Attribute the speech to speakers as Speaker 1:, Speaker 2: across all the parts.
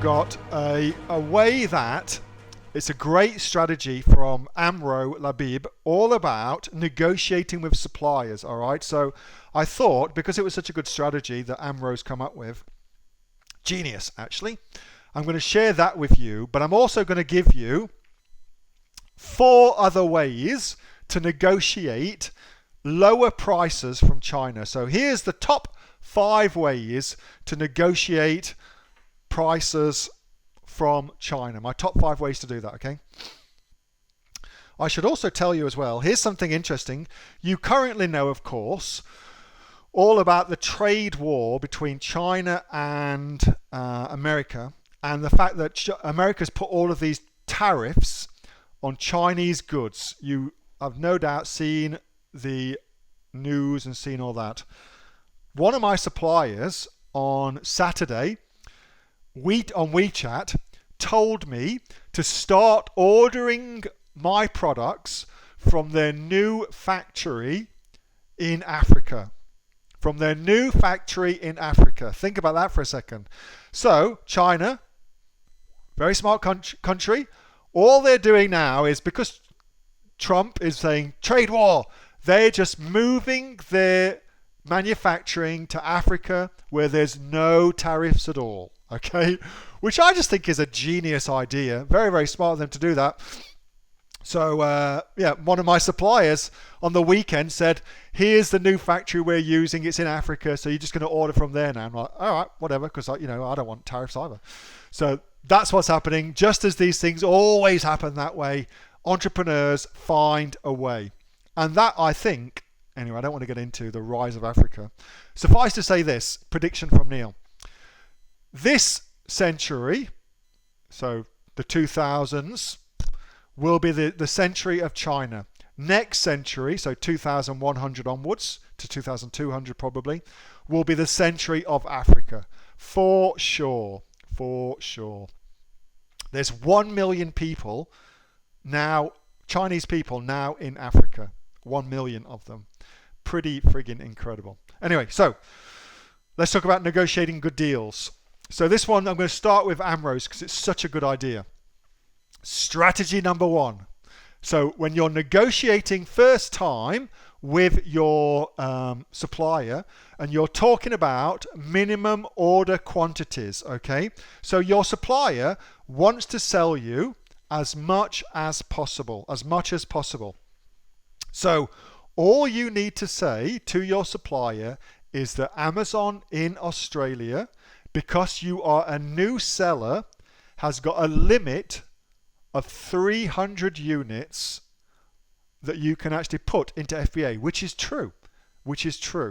Speaker 1: got a way that it's a great strategy from Amro Labib, all about negotiating with suppliers. All right, so I thought, because it was such a good strategy that Amro's come up with, genius actually, I'm going to share that with you, but I'm also going to give you 4 other ways to negotiate lower prices from China. So here's the top 5 ways to negotiate prices from China. My top 5 ways to do that, okay? I should also tell you as well, here's something interesting. You currently know, of course, all about the trade war between China and America, and the fact that America's put all of these tariffs on Chinese goods. You have no doubt seen the news and seen all that. One of my suppliers on Saturday on WeChat told me to start ordering my products from their new factory in Africa. From their new factory in Africa. Think about that for a second. So, China, very smart country, all they're doing now is, because Trump is saying trade war, they're just moving their manufacturing to Africa where there's no tariffs at all. Okay, which I just think is a genius idea. Very, very smart of them to do that. So yeah, one of my suppliers on the weekend said, here's the new factory we're using, it's in Africa, so you're just going to order from there now. I'm like, all right, whatever, because I don't want tariffs either. So that's what's happening. Just as these things always happen that way, entrepreneurs find a way. And that, I think, anyway, I don't want to get into the rise of Africa. Suffice to say this, prediction from Neil. This century, so the 2000s, will be the century of China. Next century, so 2100 onwards to 2200 probably, will be the century of Africa. For sure, for sure. There's 1 million people now, Chinese people now in Africa. 1 million of them. Pretty friggin' incredible. Anyway, so let's talk about negotiating good deals. So this one, I'm going to start with Amro's because it's such a good idea. Strategy number 1. So when you're negotiating first time with your supplier and you're talking about minimum order quantities, okay? So your supplier wants to sell you as much as possible, So all you need to say to your supplier is that Amazon in Australia, because you are a new seller, has got a limit of 300 units that you can actually put into FBA, which is true.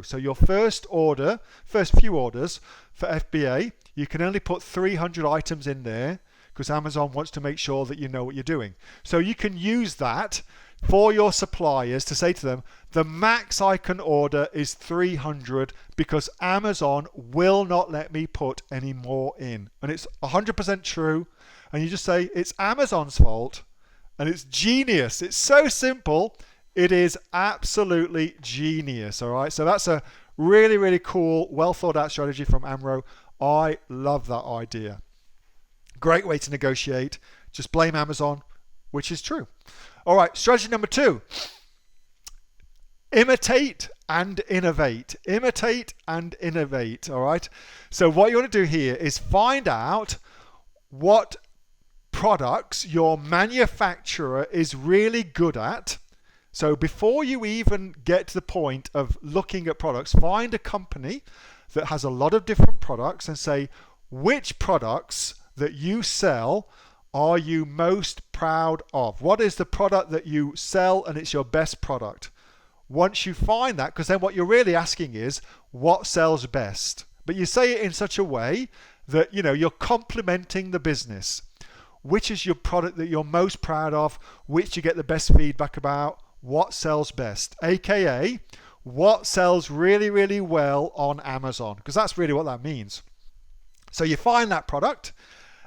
Speaker 1: So your first few orders for FBA, you can only put 300 items in there because Amazon wants to make sure that you know what you're doing. So you can use that for your suppliers to say to them, the max I can order is 300 because Amazon will not let me put any more in. And it's 100% true. And you just say, it's Amazon's fault. And it's genius. It's so simple. It is absolutely genius. All right. So that's a really, really cool, well thought out strategy from Amro. I love that idea. Great way to negotiate. Just blame Amazon, which is true. All right, strategy number 2. Imitate and innovate. Imitate and innovate, all right? So what you want to do here is find out what products your manufacturer is really good at. So before you even get to the point of looking at products, find a company that has a lot of different products and say, which products that you sell are you most proud of? What is the product that you sell and it's your best product? Once you find that, because then what you're really asking is, what sells best? But you say it in such a way that you're complimenting the business. Which is your product that you're most proud of? Which you get the best feedback about? What sells best? AKA, what sells really, really well on Amazon? Because that's really what that means. So you find that product,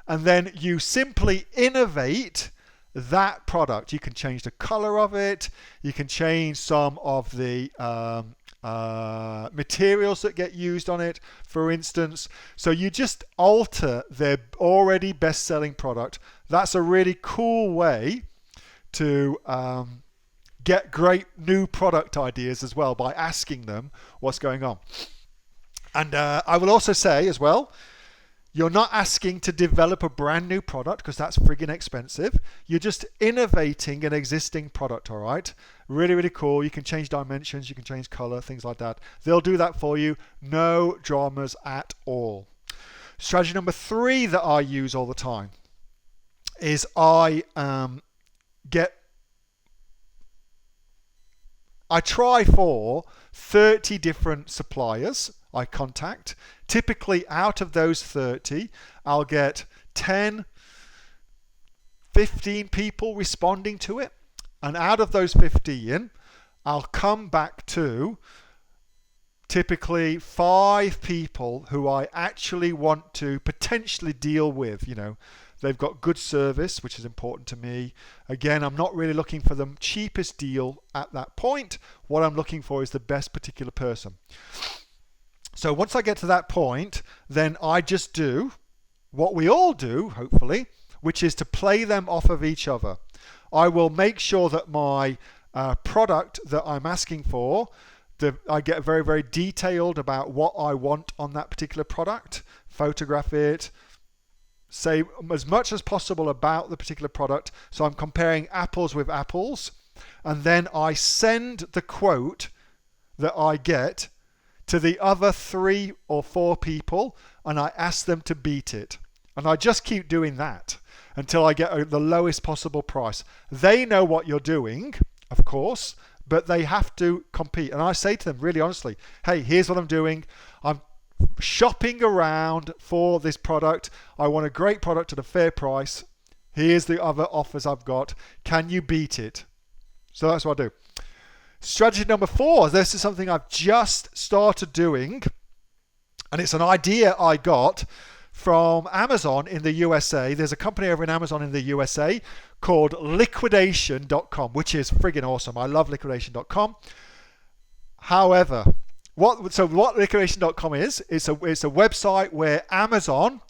Speaker 1: and then you simply innovate that product. You can change the color of it. You can change some of the materials that get used on it, for instance. So you just alter their already best-selling product. That's a really cool way to get great new product ideas as well, by asking them what's going on. And I will also say as well, you're not asking to develop a brand new product, because that's friggin' expensive. You're just innovating an existing product, all right? Really, really cool. You can change dimensions, you can change color, things like that. They'll do that for you. No dramas at all. Strategy number 3 that I use all the time is I try for 30 different suppliers I contact. Typically out of those 30, I'll get 10, 15 people responding to it. And out of those 15, I'll come back to typically 5 people who I actually want to potentially deal with. You know, they've got good service, which is important to me. Again, I'm not really looking for the cheapest deal at that point. What I'm looking for is the best particular person. So once I get to that point, then I just do what we all do, hopefully, which is to play them off of each other. I will make sure that my product that I'm asking for, I get very, very detailed about what I want on that particular product, photograph it, say as much as possible about the particular product. So I'm comparing apples with apples, and then I send the quote that I get to the other 3 or 4 people, and I ask them to beat it. And I just keep doing that until I get the lowest possible price. They know what you're doing, of course, but they have to compete. And I say to them really honestly, hey, here's what I'm doing. I'm shopping around for this product. I want a great product at a fair price. Here's the other offers I've got. Can you beat it? So that's what I do. Strategy number 4, this is something I've just started doing, and it's an idea I got from Amazon in the USA. There's a company over in Amazon in the USA called liquidation.com, which is friggin' awesome. I love liquidation.com. However, what liquidation.com is, it's a website where Amazon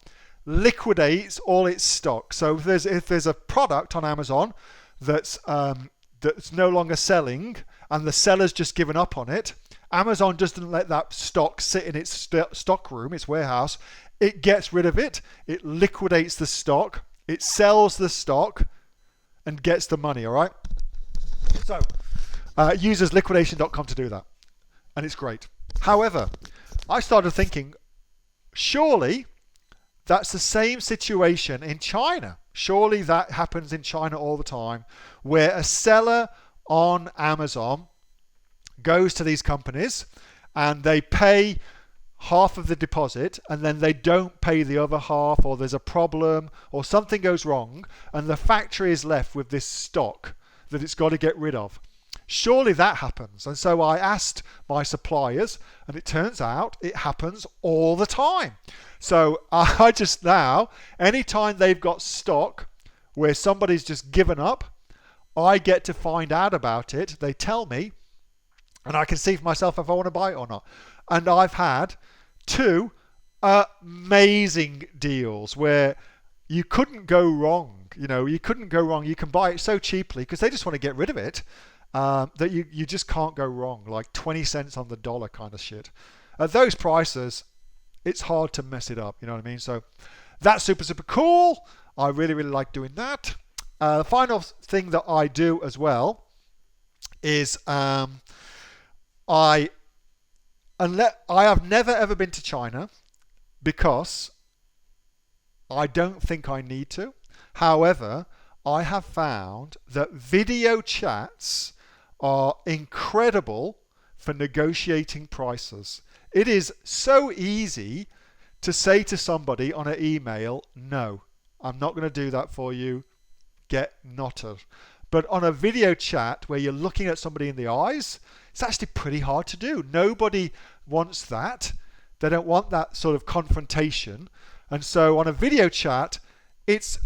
Speaker 1: liquidates all its stock. So if there's a product on Amazon that's no longer selling, and the seller's just given up on it, Amazon doesn't let that stock sit in its stock room, its warehouse. It gets rid of it. It liquidates the stock. It sells the stock and gets the money, all right? So it uses liquidation.com to do that, and it's great. However, I started thinking, surely that's the same situation in China. Surely that happens in China all the time, where a seller on Amazon goes to these companies and they pay half of the deposit, and then they don't pay the other half, or there's a problem or something goes wrong, and the factory is left with this stock that it's got to get rid of. Surely that happens. And so I asked my suppliers, and it turns out it happens all the time. So I just now, anytime they've got stock where somebody's just given up, I get to find out about it. They tell me, and I can see for myself if I want to buy it or not. And I've had 2 amazing deals where you couldn't go wrong. You know, you couldn't go wrong. You can buy it so cheaply because they just want to get rid of it, that you just can't go wrong. Like 20 cents on the dollar kind of shit. At those prices, it's hard to mess it up. You know what I mean? So that's super, super cool. I really, really like doing that. The final thing that I do as well is I have never ever been to China because I don't think I need to. However, I have found that video chats are incredible for negotiating prices. It is so easy to say to somebody on an email, no, I'm not going to do that for you. Get knotted. But on a video chat where you're looking at somebody in the eyes, it's actually pretty hard to do. Nobody wants that. They don't want that sort of confrontation. And so on a video chat, it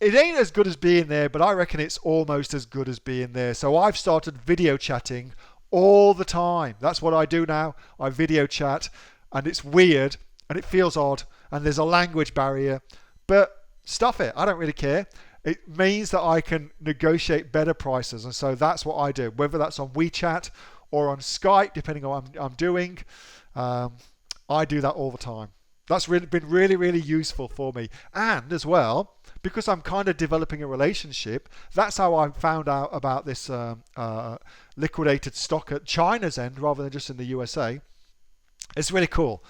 Speaker 1: ain't as good as being there, but I reckon it's almost as good as being there. So I've started video chatting all the time. That's what I do now. I video chat, and it's weird and it feels odd and there's a language barrier, but stuff it. I don't really care. It means that I can negotiate better prices, and so that's what I do, whether that's on WeChat or on Skype, depending on what I'm doing. I do that all the time. That's been really useful for me. And as well, because I'm kind of developing a relationship, that's how I found out about this liquidated stock at China's end rather than just in the USA. It's really cool.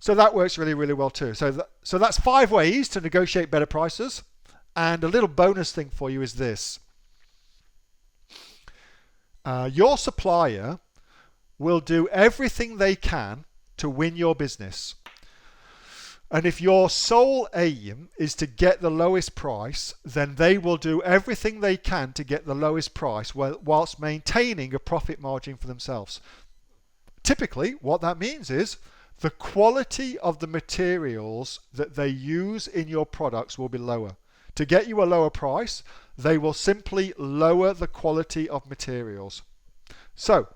Speaker 1: So that works really well too. So that's 5 ways to negotiate better prices. And a little bonus thing for you is this. Your supplier will do everything they can to win your business. And if your sole aim is to get the lowest price, then they will do everything they can to get the lowest price whilst maintaining a profit margin for themselves. Typically, what that means is the quality of the materials that they use in your products will be lower. To get you a lower price, they will simply lower the quality of materials. So,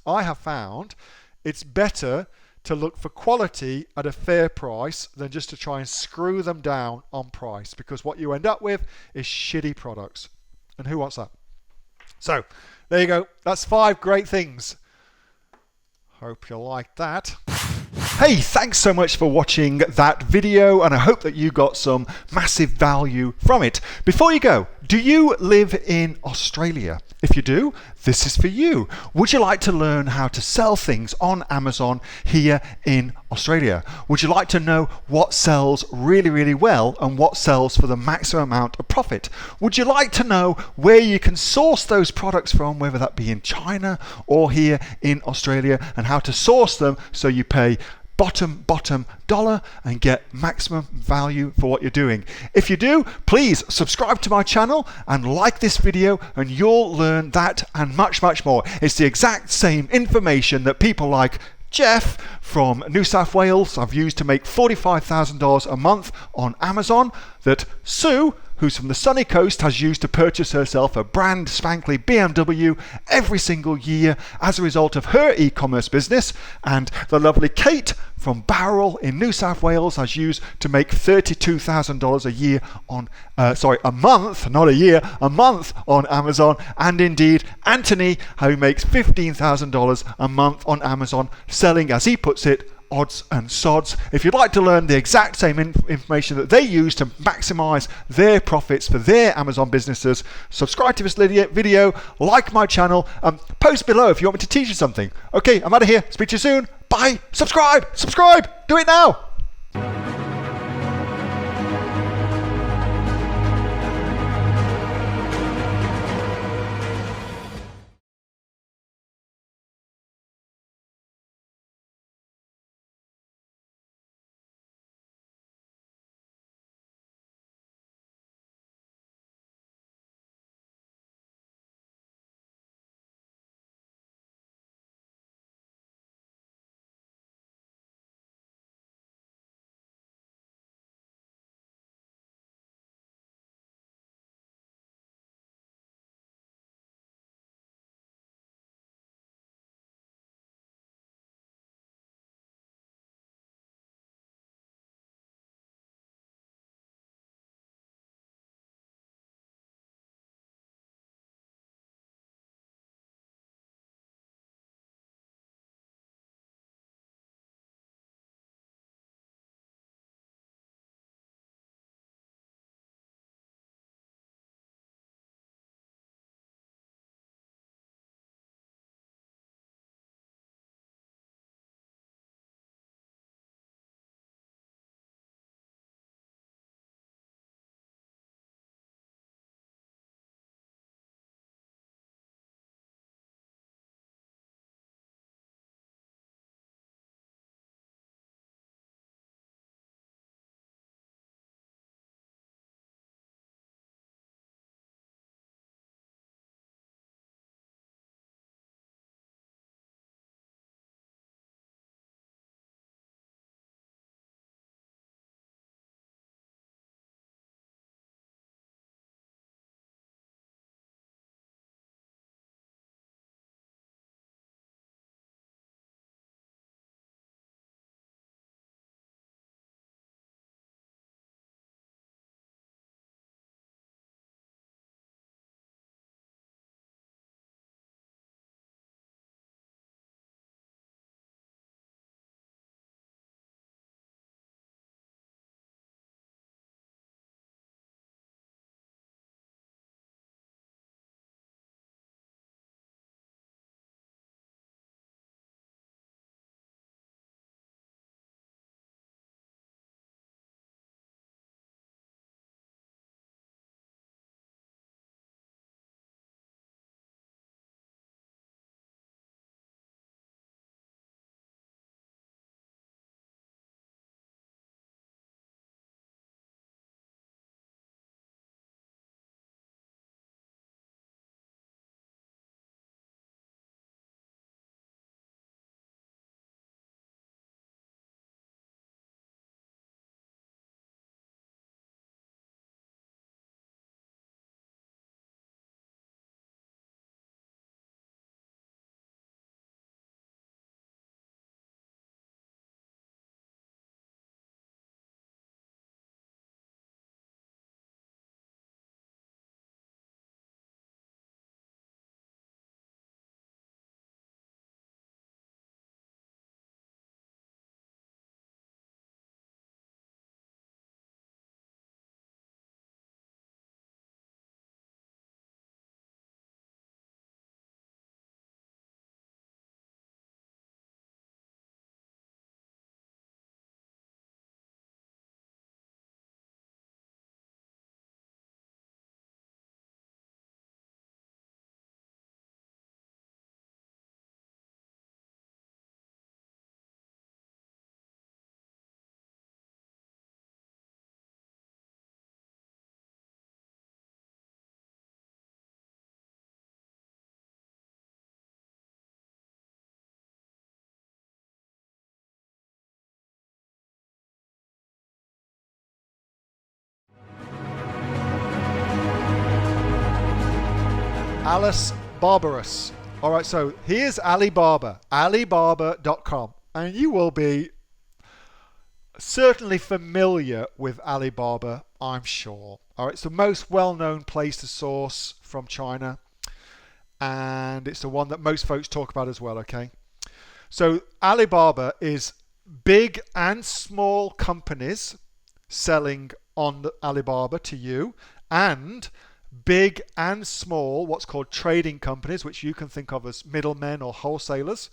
Speaker 1: I have found it's better to look for quality at a fair price than just to try and screw them down on price, because what you end up with is shitty products. And who wants that? So, there you go. That's 5 great things. Hope you like that. Hey, thanks so much for watching that video, and I hope that you got some massive value from it. Before you go, do you live in Australia? If you do, this is for you. Would you like to learn how to sell things on Amazon here in Australia? Would you like to know what sells really well and what sells for the maximum amount of profit? Would you like to know where you can source those products from, whether that be in China or here in Australia, and how to source them so you pay bottom dollar and get maximum value for what you're doing? If you do, please subscribe to my channel and like this video, and you'll learn that and much more. It's the exact same information that people like Jeff from New South Wales have used to make $45,000 a month on Amazon, that Sue, who's from the sunny coast, has used to purchase herself a brand spankly BMW every single year as a result of her e-commerce business, and the lovely Kate from Bowral in New South Wales has used to make $32,000 a year on, a month, not a year, a month on Amazon, and indeed Anthony, who makes $15,000 a month on Amazon, selling, as he puts it, odds and sods. If you'd like to learn the exact same information that they use to maximize their profits for their Amazon businesses, subscribe to this video, like my channel, post below if you want me to teach you something. Okay, I'm out of here. Speak to you soon. Bye. Subscribe. Do it now. Alice Barbarous. All right, so here's Alibaba, Alibaba.com, and you will be certainly familiar with Alibaba, I'm sure. All right, it's the most well-known place to source from China, and it's the one that most folks talk about as well, okay? So Alibaba is big and small companies selling on Alibaba to you, and big and small what's called trading companies, which you can think of as middlemen or wholesalers.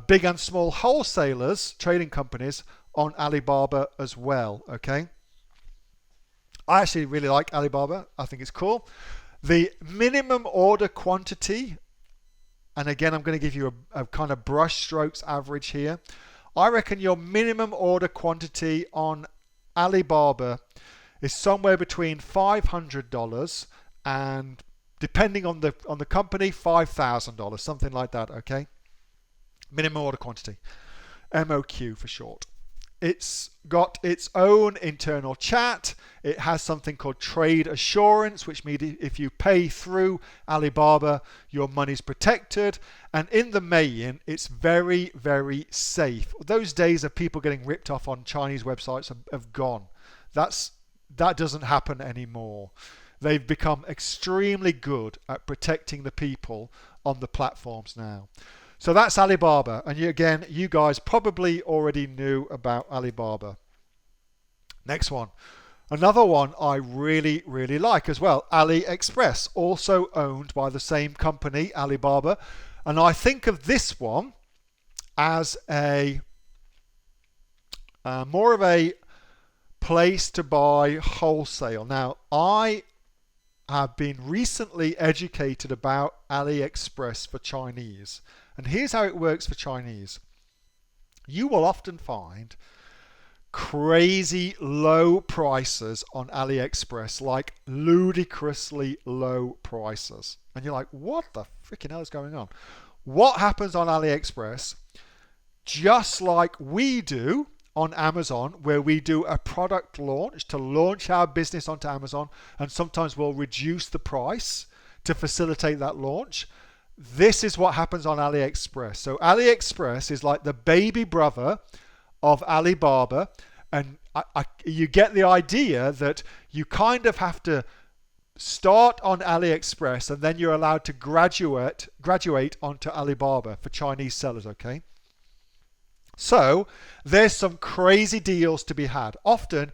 Speaker 1: Big and small wholesalers, trading companies on Alibaba as well, okay? I actually really like Alibaba. I think it's cool. The minimum order quantity, and again, I'm going to give you a kind of brush strokes average here. I reckon your minimum order quantity on Alibaba is somewhere between $500 and, depending on the company, $5,000, something like that, okay? Minimum order quantity, MOQ for short. It's got its own internal chat. It has something called trade assurance, which means if you pay through Alibaba, your money's protected. And in the main, it's very, very safe. Those days of people getting ripped off on Chinese websites have gone. That doesn't happen anymore. They've become extremely good at protecting the people on the platforms now. So that's Alibaba, and you guys probably already knew about Alibaba. Next one. Another one I really, really like as well, AliExpress, also owned by the same company, Alibaba. And I think of this one as a more of a place to buy wholesale. Now, I have been recently educated about AliExpress for Chinese. And here's how it works for Chinese. You will often find crazy low prices on AliExpress, like ludicrously low prices. And you're like, what the freaking hell is going on? What happens on AliExpress, just like we do on Amazon, where we do a product launch to launch our business onto Amazon, and sometimes we'll reduce the price to facilitate that launch. This is what happens on AliExpress. So AliExpress is like the baby brother of Alibaba, and you get the idea that you kind of have to start on AliExpress and then you're allowed to graduate onto Alibaba for Chinese sellers, okay? So there's some crazy deals to be had. Often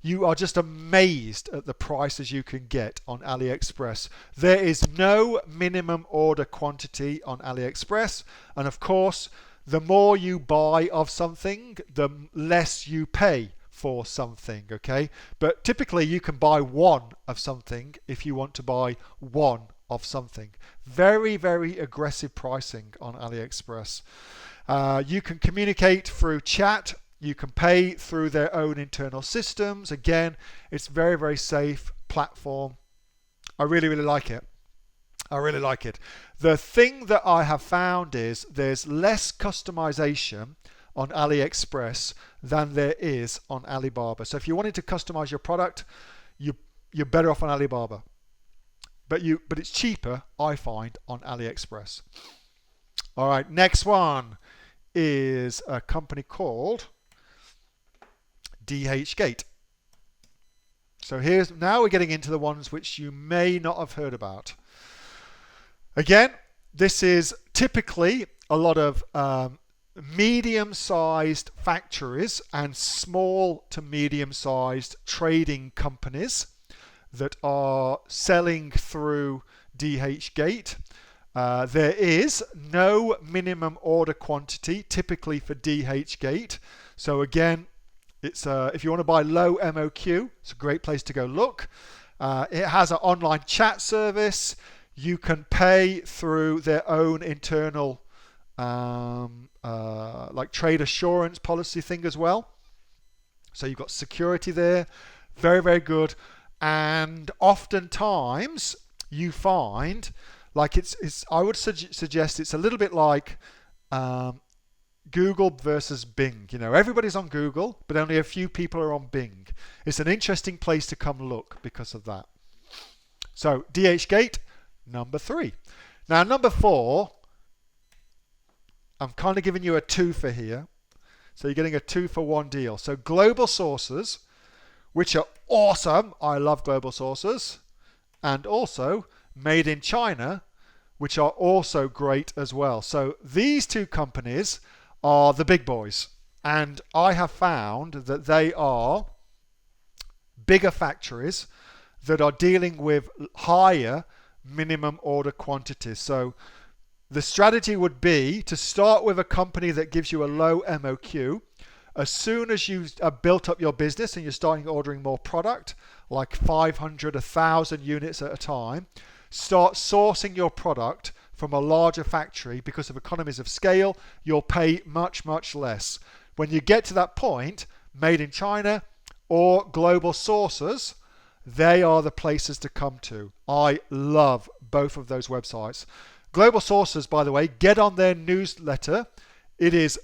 Speaker 1: you are just amazed at the prices you can get on AliExpress. There is no minimum order quantity on AliExpress, and of course, the more you buy of something, the less you pay for something, okay? But typically you can buy one of something if you want to buy one of something. Very, very aggressive pricing on AliExpress. You can communicate through chat. You can pay through their own internal systems. Again, it's very, very safe platform. I really, really like it. I really like it. The thing that I have found is there's less customization on AliExpress than there is on Alibaba. So if you wanted to customize your product, you're better off on Alibaba. But it's cheaper, I find, on AliExpress. All right, next one is a company called DHgate. So now we're getting into the ones which you may not have heard about. Again, this is typically a lot of medium-sized factories and small to medium-sized trading companies that are selling through DHgate. There is no minimum order quantity typically for DHgate. So again, it's if you want to buy low MOQ, it's a great place to go look. It has an online chat service. You can pay through their own internal like trade assurance policy thing as well. So you've got security there. Very, very good. And oftentimes you find like it's I would suggest it's a little bit like Google versus Bing. You know, everybody's on Google, but only a few people are on Bing. It's an interesting place to come look because of that. So DHgate, number 3. Now, number 4, I'm kind of giving you a 2 for here. So you're getting a 2 for 1 deal. So global sources, which are awesome. I love global sources. And also made in China, which are also great as well. So these 2 companies are the big boys. And I have found that they are bigger factories that are dealing with higher minimum order quantities. So the strategy would be to start with a company that gives you a low MOQ. As soon as you have built up your business and you're starting ordering more product, like 500, 1,000 units at a time, start sourcing your product from a larger factory. Because of economies of scale, you'll pay much, much less. When you get to that point, made in China or global sources, they are the places to come to. I love both of those websites. Global sources, by the way, get on their newsletter. It is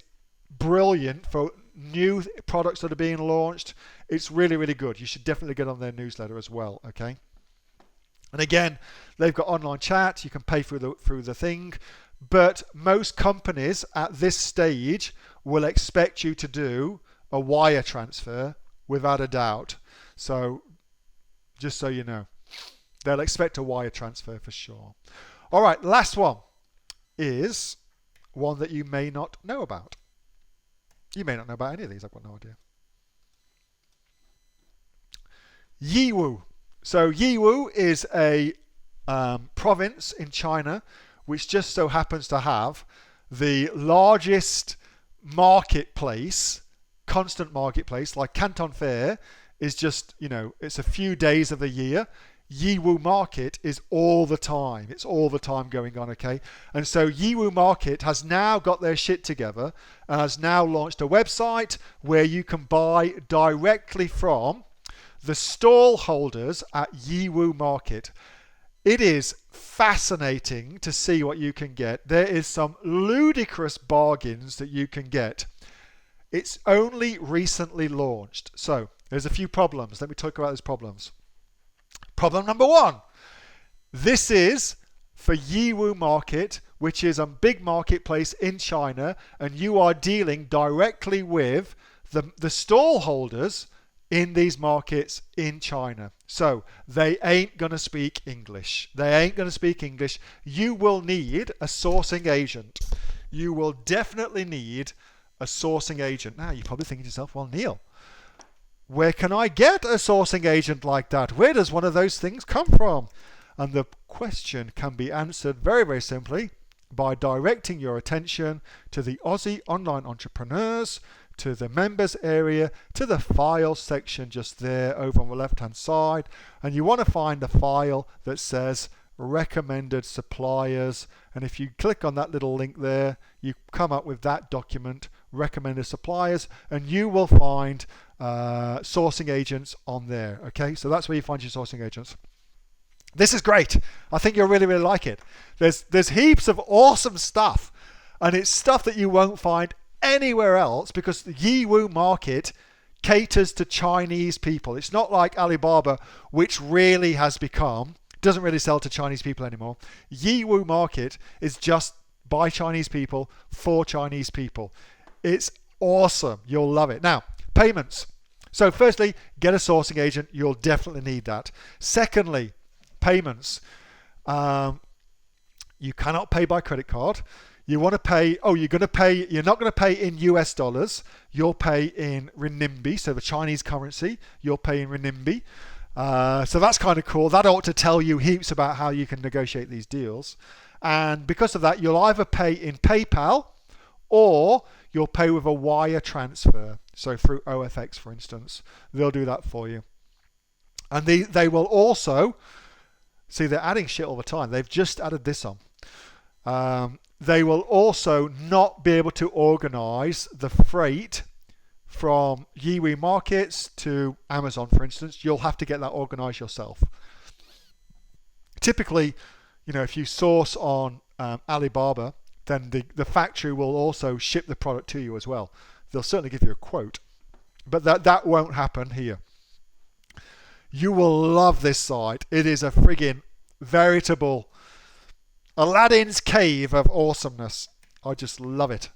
Speaker 1: brilliant for new products that are being launched. It's really, really good. You should definitely get on their newsletter as well, okay? And again, they've got online chat. You can pay through the thing. But most companies at this stage will expect you to do a wire transfer without a doubt. So just so you know, they'll expect a wire transfer for sure. All right, last one is one that you may not know about. You may not know about any of these. I've got no idea. Yiwu. So Yiwu is a province in China which just so happens to have the largest marketplace, constant marketplace. Like Canton Fair is just, it's a few days of the year. Yiwu Market is all the time. It's all the time going on, okay? And so Yiwu Market has now got their shit together and has now launched a website where you can buy directly from the stall holders at Yiwu Market. It is fascinating to see what you can get. There is some ludicrous bargains that you can get. It's only recently launched. So there's a few problems. Let me talk about those problems. Problem number 1. This is for Yiwu Market, which is a big marketplace in China, and you are dealing directly with the stall holders in these markets in China. So they ain't going to speak English. They ain't going to speak English. You will need a sourcing agent. You will definitely need a sourcing agent. Now you're probably thinking to yourself, well, Neil, where can I get a sourcing agent like that? Where does one of those things come from? And the question can be answered very, very simply by directing your attention to the Aussie Online Entrepreneurs, to the members area, to the file section just there over on the left hand side. And you want to find the file that says recommended suppliers. And if you click on that little link there, you come up with that document, recommended suppliers, and you will find sourcing agents on there. Okay, so that's where you find your sourcing agents. This is great. I think you'll really, really like it. There's heaps of awesome stuff, and it's stuff that you won't find anywhere else because the Yiwu Market caters to Chinese people. It's not like Alibaba, which really doesn't really sell to Chinese people anymore. Yiwu Market is just by Chinese people for Chinese people. It's awesome. You'll love it. Now, payments. So firstly, get a sourcing agent. You'll definitely need that. Secondly, payments. You cannot pay by credit card. You want to pay, you're not going to pay in US dollars. You'll pay in renminbi, so the Chinese currency. You'll pay in renminbi. So that's kind of cool. That ought to tell you heaps about how you can negotiate these deals. And because of that, you'll either pay in PayPal or you'll pay with a wire transfer. So through OFX, for instance, they'll do that for you. And they will also, see, they're adding shit all the time. They've just added this on. They will also not be able to organize the freight from Yiwu Markets to Amazon, for instance. You'll have to get that organized yourself. Typically, if you source on Alibaba, then the factory will also ship the product to you as well. They'll certainly give you a quote, but that won't happen here. You will love this site. It is a friggin' veritable Aladdin's cave of awesomeness. I just love it.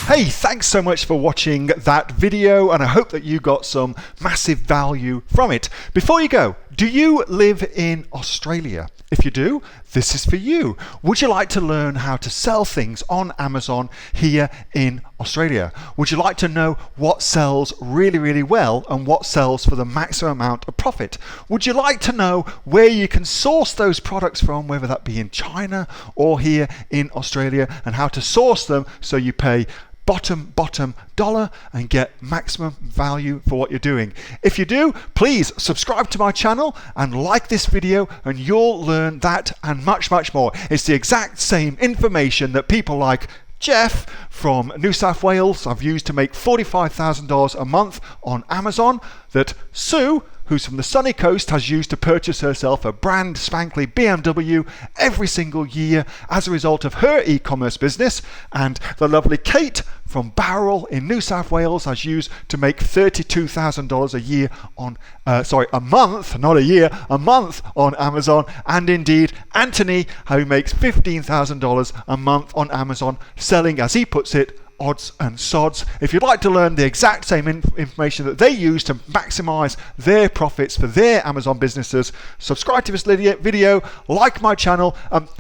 Speaker 1: Hey, thanks so much for watching that video, and I hope that you got some massive value from it. Before you go, do you live in Australia? If you do, this is for you. Would you like to learn how to sell things on Amazon here in Australia? Would you like to know what sells really, really well and what sells for the maximum amount of profit? Would you like to know where you can source those products from, whether that be in China or here in Australia, and how to source them so you pay bottom dollar and get maximum value for what you're doing? If you do, please subscribe to my channel and like this video, and you'll learn that and much more. It's the exact same information that people like Jeff from New South Wales have used to make $45,000 a month on Amazon, that Sue, who's from the sunny coast, has used to purchase herself a brand spankly BMW every single year as a result of her e-commerce business, and the lovely Kate from Bowral in New South Wales has used to make $32,000 a year on, a month, not a year, a month on Amazon, and indeed Anthony, who makes $15,000 a month on Amazon, selling, as he puts it, odds and sods. If you'd like to learn the exact same information that they use to maximize their profits for their Amazon businesses, subscribe to this video, like my channel,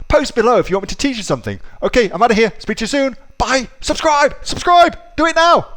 Speaker 1: post below if you want me to teach you something. Okay, I'm out of here. Speak to you soon. Bye. Subscribe. Do it now.